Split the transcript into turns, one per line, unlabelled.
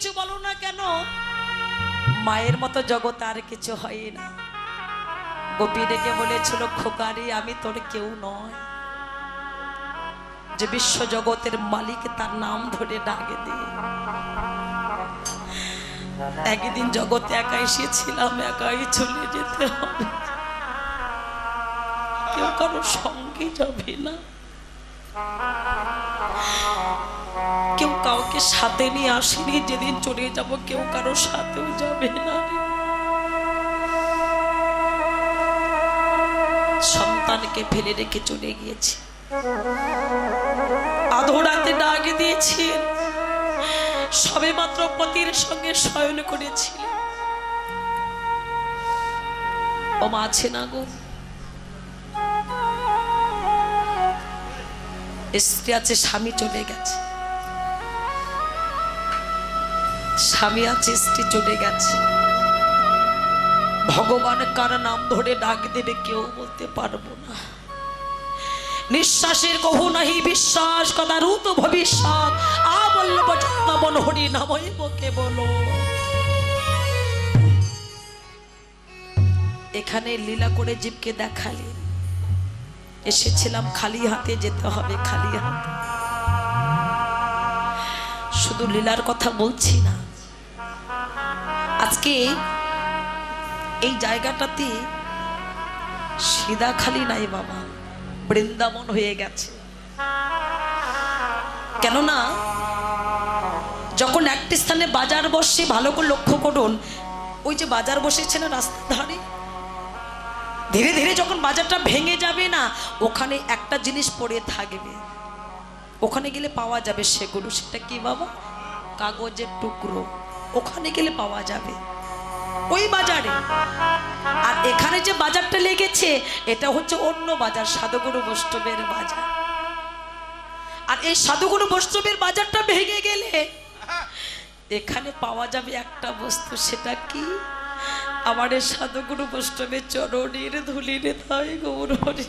কিছু বলো না কেন, মায়ের মতো জগৎ আর কিছু হয় না। গোপী ডেকে বলেছিল, খোকারি আমি তোর কেউ নয়, যে বিশ্ব জগতের মালিক তার নাম ধরে ডাকে দিয়ে। একদিন জগতে একা এসেছিলাম, একাই চলে যেতে হবে, কেউ কারো সঙ্গে যাবে না, কেউ কাউকে সাথে নিয়ে আসেনি। যেদিন চলে যাব কেউ কারো সাথেও যাবে না। সন্তানকে ফেলে রেখে চলে গিয়েছি, আধো রাতে ডাক দিয়েছেন, সবে মাত্র পতির সঙ্গে শয়ন করেছিল। ও মা আছে না গো, স্ত্রী আছে, স্বামী চলে গেছে, স্বামী আছে, স্ত্রী চলে গেছে। ভগবান কার নাম ধরে ডাক দেবে কেউ বলতে পারবো না। নিঃশ্বাসের কহু নাহি বিশ্বাস, কথা রূত ভবিষ্যৎ, আ বল্লভ চন্দ্রবন হরি নামই বকে বলো। এখানে লীলা করে জীবকে দেখালে, এসেছিলাম খালি হাতে, যেতে হবে খালি হাতে। শুধু লীলার কথা বলছি না, আজকে এই জায়গাটাতে সিধা খালি নাই বাবা, বৃন্দাবন হয়ে গেছে। কেননা যখন একটি স্থানে বাজার বসে, ভালো করে লক্ষ্য করুন, ওই যে বাজার বসেছে না রাস্তার ধারে, ধীরে ধীরে যখন বাজারটা ভেঙে যাবে না, ওখানে একটা জিনিস পড়ে থাকবে, ওখানে গেলে পাওয়া যাবে সেগুলো। সেটা কি বাবা? কাগজের টুকরো। ওখানে গেলে পাওয়া যাবে ওই বাজারে। আর এখানে যে বাজারটা লেগেছে, এটা হচ্ছে অন্য বাজার, সাধুগুরু বৈষ্ণবের বাজার। আর এই সাধুগুরু বৈষ্ণবের বাজারটা ভেঙে গেলে এখানে পাওয়া যাবে একটা বস্তু। সেটা কি? আমার এই সাধুগুরু বৈষ্ণবের চরণের ধুলিরে তাই গৌর হরি।